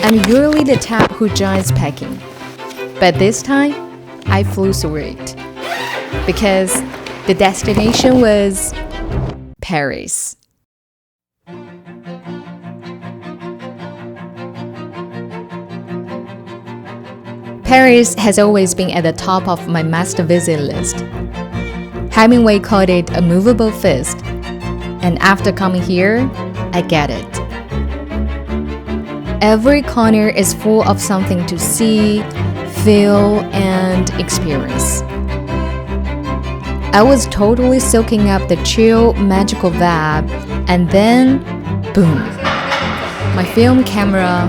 I'm usually the type who joins packing. But this time, I flew through it. Because the destination was Paris. Paris has always been at the top of my must-visit list. Hemingway called it a movable feast, and after coming here, I get it. Every corner is full of something to see, feel, and experience. I was totally soaking up the chill, magical vibe, and then, boom, my film camera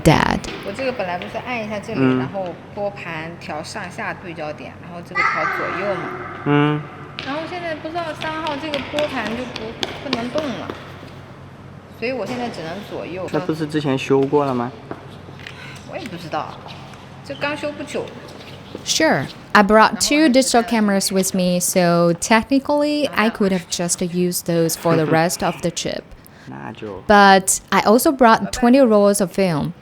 dead. 我这个本来不是按一下这里，然后拨盘调上下对焦点，然后这个调左右嘛。然后现在不知道3号这个拨盘就不能动了，所以我现在只能左右。那不是之前修过了吗？我也不知道，这刚修不久。Sure, I brought 2 digital cameras with me, so technically I could have just used those for the rest of the trip. But I also brought 20 rolls of film.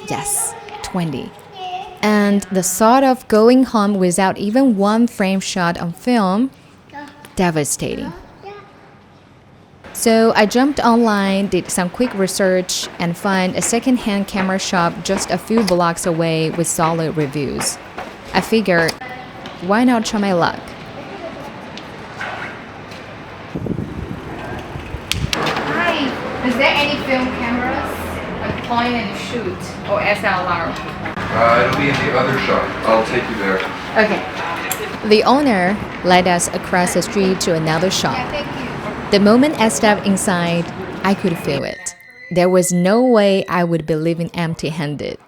Yes, 20. And the thought of going home without even one frame shot on film, devastating. So I jumped online, did some quick research, and found a second-hand camera shop just a few blocks away with solid reviews. I figured, why not try my luck? Hi, is there any film cameras? Like point and shoot or SLR? It'll be in the other shop. I'll take you there. Okay. The owner led us across the street to another shop. Yeah, thank you. The moment I stepped inside, I could feel it. There was no way I would be leaving empty-handed.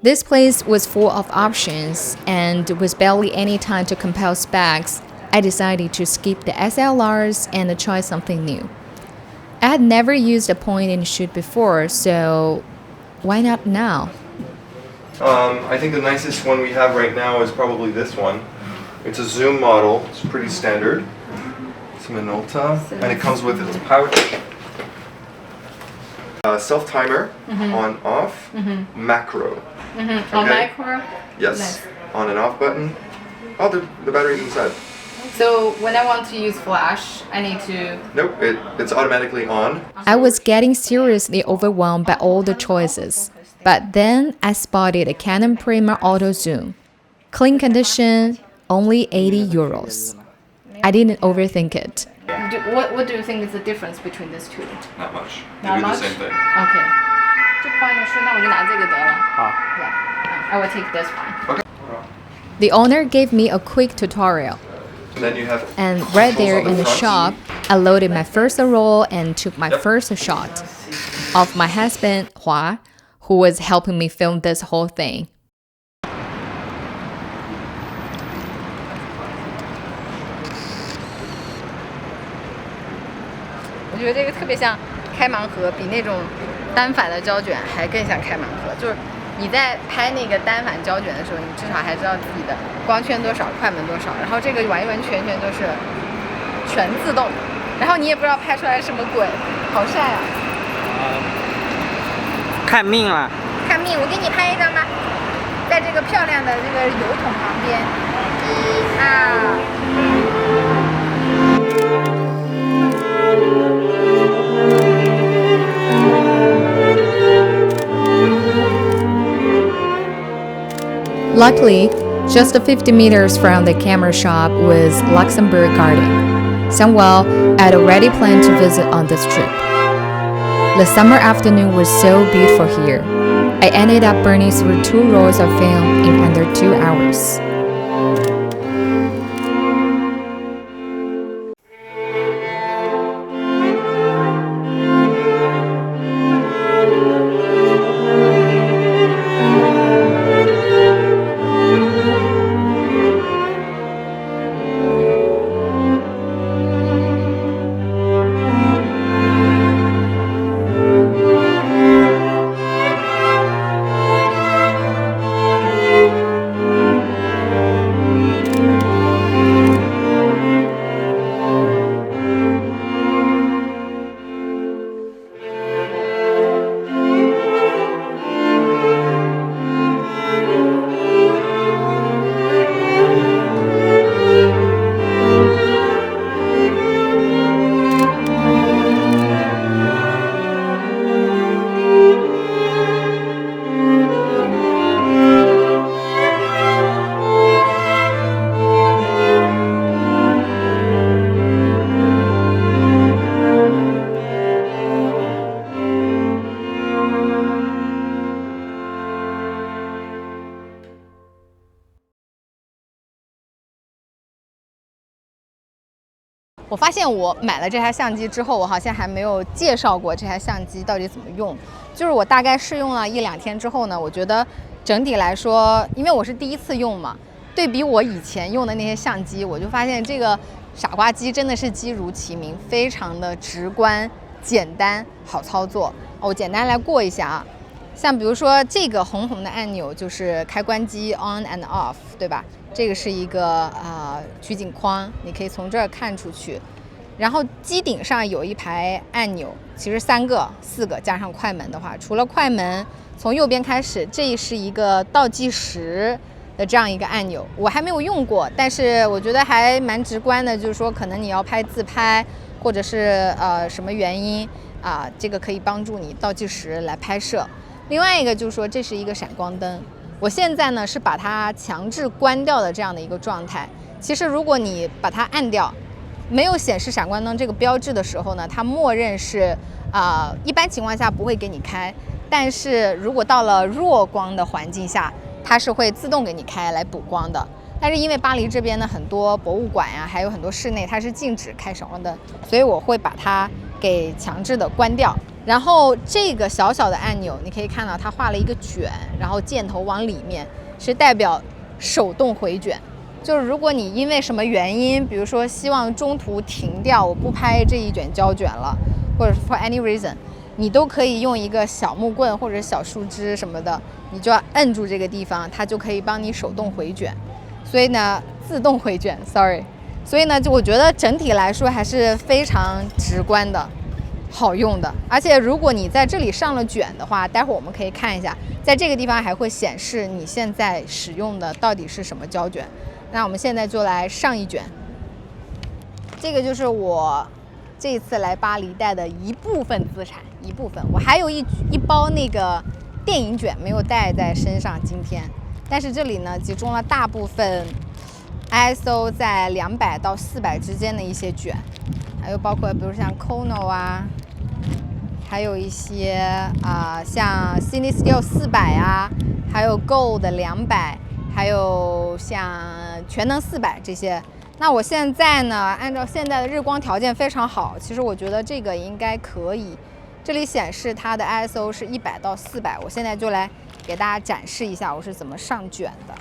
This place was full of options, and with barely any time to compare specs, I decided to skip the SLRs and try something new. I had never used a point and shoot before, so why not now? I think the nicest one we have right now is probably this one. It's a zoom model. It's pretty standard. It's Minolta, and it comes with its pouch. Self-timer, on, off, macro. On Okay. macro? Yes, Nice. on and off button. Oh, the battery's inside. So when I want to use flash, I need to... Nope, it's automatically on. I was getting seriously overwhelmed by all the choices. But then I spotted a Canon Prima Auto Zoom. Clean condition, only 80 euros. I didn't overthink it. What do you think is the difference between these two? Not much. They Not do much? the same thing. Okay. 就 point and shoot, 那我就拿这个得了。好。 Yeah, I will take this one. Okay. The owner gave me a quick tutorial. And then you have And right there controls on in the front. shop, I loaded my first roll and took my first shot of my husband, Hua, who was helping me film this whole thing. 我觉得这个特别像开盲盒，比那种单反的胶卷还更像开盲盒。就是你在拍那个单反胶卷的时候，你至少还知道自己的光圈多少、快门多少，然后这个完完全全都是全自动，然后你也不知道拍出来什么鬼，好晒啊！看命了。看命，我给你拍一张吧，在这个漂亮的这个油桶旁边。Luckily, just 50 meters from the camera shop was Luxembourg Garden, somewhere I'd already planned to visit on this trip. The summer afternoon was so beautiful here. I ended up burning through 2 rolls of film in under 2 hours. 发现我买了这台相机之后，我好像还没有介绍过这台相机到底怎么用。就是我大概试用了1-2天之后呢，我觉得整体来说，因为我是第一次用嘛，对比我以前用的那些相机，我就发现这个傻瓜机真的是机如其名，非常的直观、简单、好操作。我简单来过一下啊，像比如说这个红红的按钮就是开关机 on and off， 对吧？这个是一个取景框，你可以从这儿看出去。然后机顶上有一排按钮，其实4个加上快门的话，除了快门，从右边开始，这是一个倒计时的这样一个按钮，我还没有用过，但是我觉得还蛮直观的，就是说可能你要拍自拍，或者是什么原因这个可以帮助你倒计时来拍摄。另外一个就是说这是一个闪光灯，我现在呢是把它强制关掉的这样的一个状态。其实如果你把它按掉，没有显示闪光灯这个标志的时候呢，它默认是一般情况下不会给你开，但是如果到了弱光的环境下，它是会自动给你开来补光的。但是因为巴黎这边呢很多博物馆呀，还有很多室内它是禁止开闪光灯，所以我会把它给强制的关掉。然后这个小小的按钮，你可以看到它画了一个卷，然后箭头往里面，是代表手动回卷。就是如果你因为什么原因，比如说希望中途停掉，我不拍这一卷胶卷了，或者 for any reason， 你都可以用一个小木棍或者小树枝什么的，你就要摁住这个地方，它就可以帮你手动回卷。所以呢，自动回卷 ，sorry。所以呢，就我觉得整体来说还是非常直观的，好用的。而且如果你在这里上了卷的话，待会儿我们可以看一下，在这个地方还会显示你现在使用的到底是什么胶卷。那我们现在就来上一卷，这个就是我这一次来巴黎带的一部分资产，一部分。我还有一包那个电影卷没有带在身上今天，但是这里呢集中了大部分 ISO 在200到400之间的一些卷，还有包括比如像 Kono 还有一些像 Cine Still 400还有 Gold 200。还有像全能400这些。那我现在呢，按照现在的日光条件非常好，其实我觉得这个应该可以。这里显示它的 ISO 是100到400，我现在就来给大家展示一下我是怎么上卷的。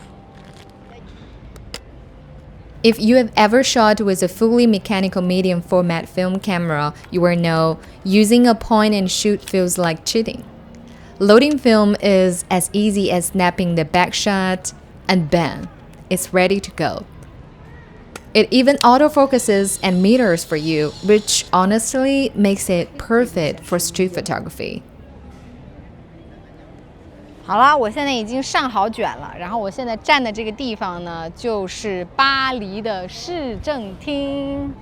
If you have ever shot with a fully mechanical medium format film camera, you will know using a point and shoot feels like cheating. Loading film is as easy as snapping the back shot, and bam, it's ready to go. It even autofocuses and mirrors for you, which honestly makes it perfect for street photography. 好了，我现在已经上好卷了，然后我现在站的这个地方呢，就是巴黎的市政厅。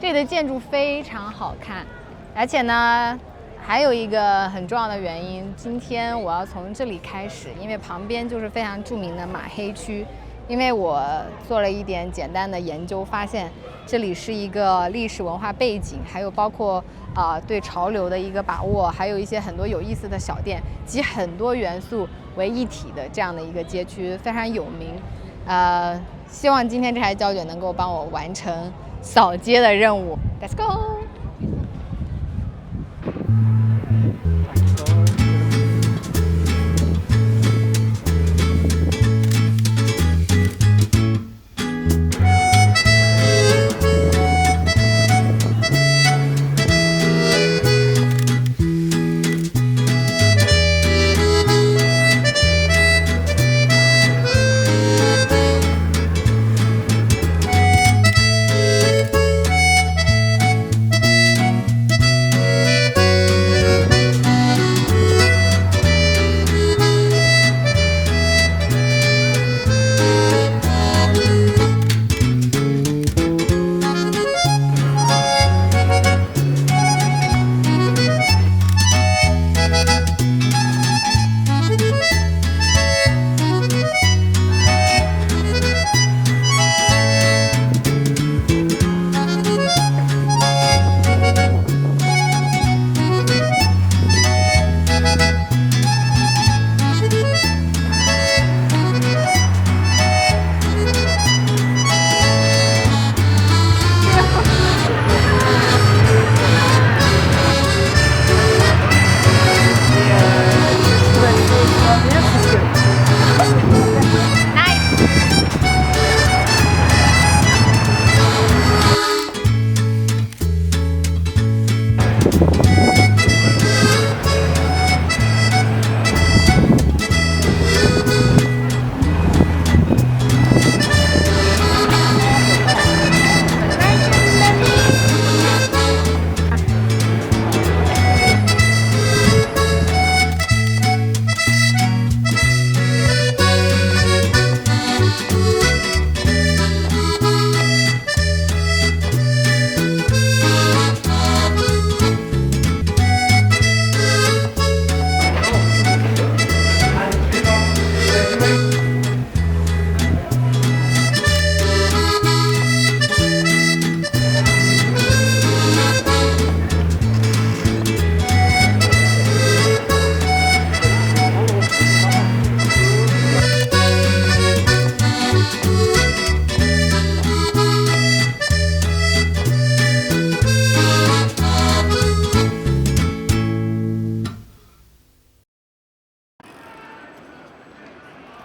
这里的建筑非常好看，而且呢，还有一个很重要的原因，今天我要从这里开始，因为旁边就是非常著名的马黑区。因为我做了一点简单的研究，发现这里是一个历史文化背景，还有包括对潮流的一个把握，还有一些很多有意思的小店，集很多元素为一体的这样的一个街区，非常有名。希望今天这台胶卷能够帮我完成扫街的任务。Let's go！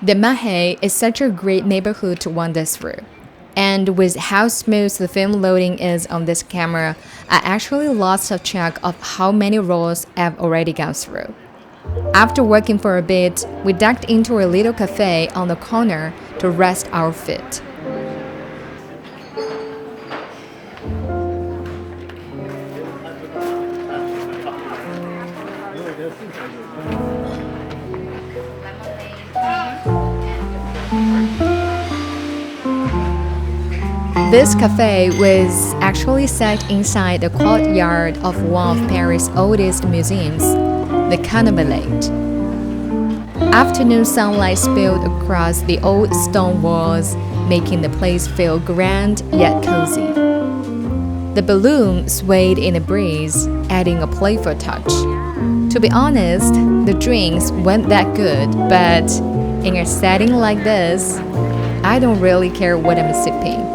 The Marais is such a great neighborhood to wander through. And with how smooth the film loading is on this camera, I actually lost track of how many rolls I've already gone through. After working for a bit, we ducked into a little cafe on the corner to rest our feet. This cafe was actually set inside the courtyard of one of Paris' oldest museums, the Canal. Afternoon sunlight spilled across the old stone walls, making the place feel grand yet cozy. The balloon swayed in the breeze, adding a playful touch. To be honest, the drinks weren't that good, but in a setting like this, I don't really care what I'm sipping.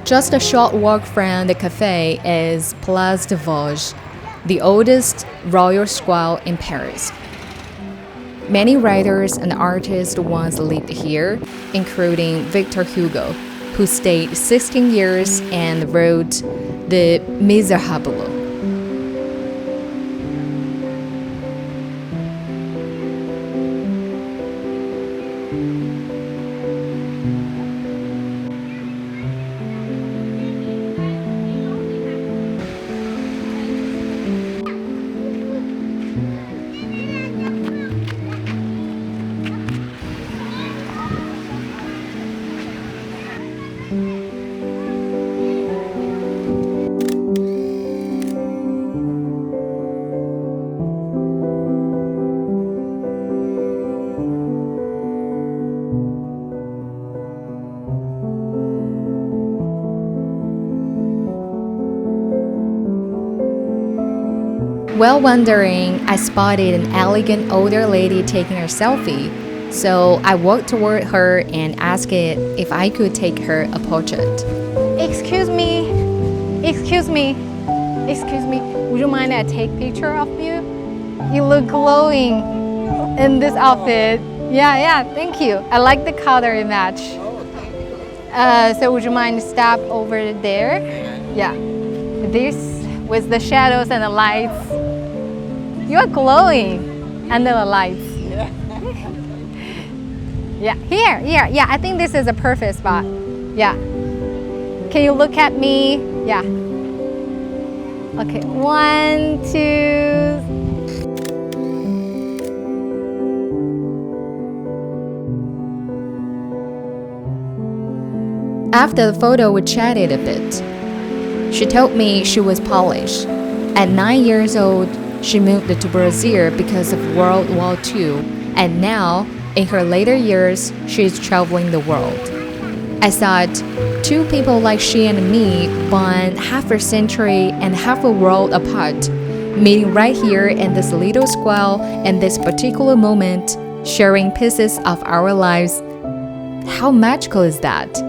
Just a short walk from the cafe is Place de Vosges, the oldest royal square in Paris. Many writers and artists once lived here, including Victor Hugo, who stayed 16 years and wrote The Misérables. While wandering, I spotted an elegant older lady taking a selfie, so I walked toward her and asked if I could take her a portrait. Excuse me, would you mind I take picture of you? You look glowing in this outfit. Yeah, thank you. I like the color it match. So would you mind stop over there? Yeah, this with the shadows and the lights. You are glowing under the lights. Yeah, here. Yeah, I think this is a perfect spot. Yeah. Can you look at me? Yeah. Okay, 1, 2. After the photo, we chatted a bit. She told me she was Polish. At 9 years old, she moved to Brazil because of World War II, and now, in her later years, she is traveling the world. I thought, two people like she and me, born half a century and half a world apart, meeting right here in this little square in this particular moment, sharing pieces of our lives. How magical is that?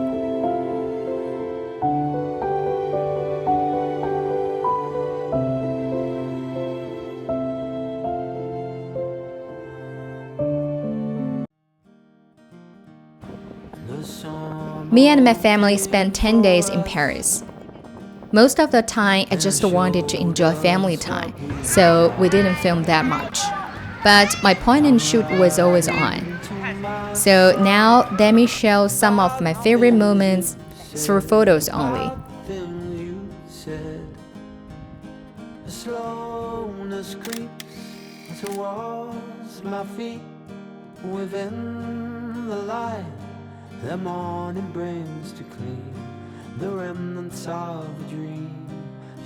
Me and my family spent 10 days in Paris. Most of the time, I just wanted to enjoy family time, so we didn't film that much. But my point and shoot was always on. So now let me show some of my favorite moments through photos only. Slowness creeps towards my feet within the light that morning brings to clean the remnants of a dream,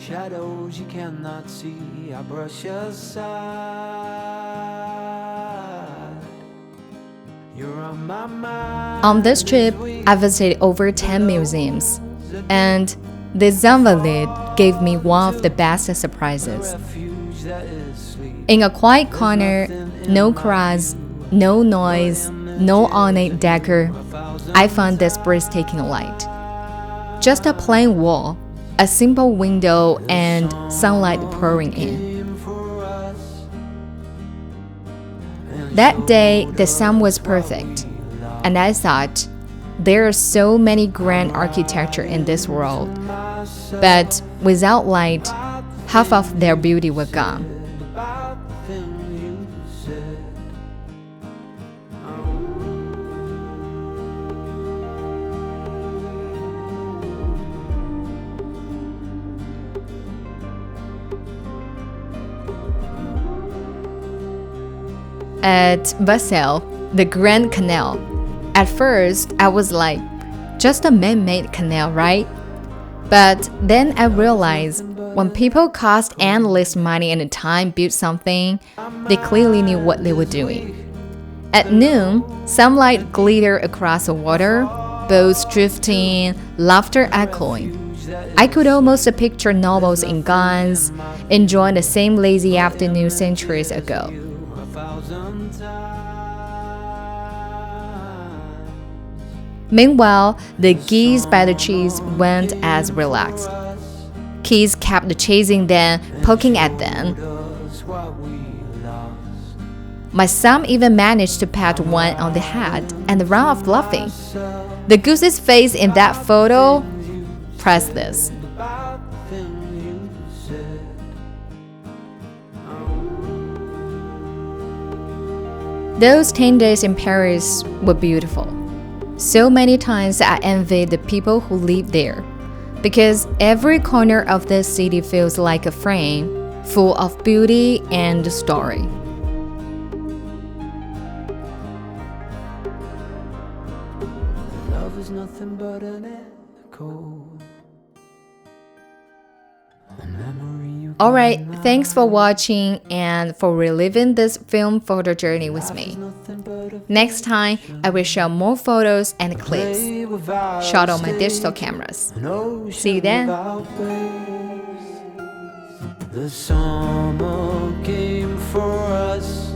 shadows you cannot see. I brush aside. You're on my mind. On this trip, I visited over 10 museums, and this Invalides gave me one of the best surprises. In a quiet corner, no crowds, no noise, no ornate decor, I found this breathtaking light. Just a plain wall, a simple window, and sunlight pouring in. That day, the sun was perfect, and I thought, there are so many grand architecture in this world, but without light, half of their beauty was gone. At Versailles, the Grand Canal. At first, I was like, just a man-made canal, right? But then I realized when people cost endless money and time build something, they clearly knew what they were doing. At noon, sunlight glittered across the water, boats drifting, laughter echoing. I could almost picture nobles in gowns, enjoying the same lazy afternoon centuries ago. Meanwhile, the geese by the trees went as relaxed. Kids kept chasing them, poking at them. My son even managed to pat one on the head and run off laughing. The goose's face in that photo, priceless. Those 10 days in Paris were beautiful. So many times I envied the people who live there, because every corner of this city feels like a frame full of beauty and story. Love is nothing but an echo. Alright, thanks for watching and for reliving this film photo journey with me. Next time, I will share more photos and clips shot on my digital cameras. See you then. The summer came for us.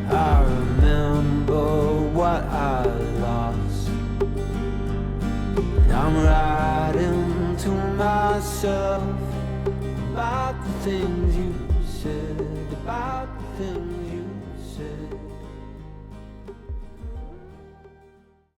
I remember what I lost. I'm writing to myself about the things you said, about the things you said.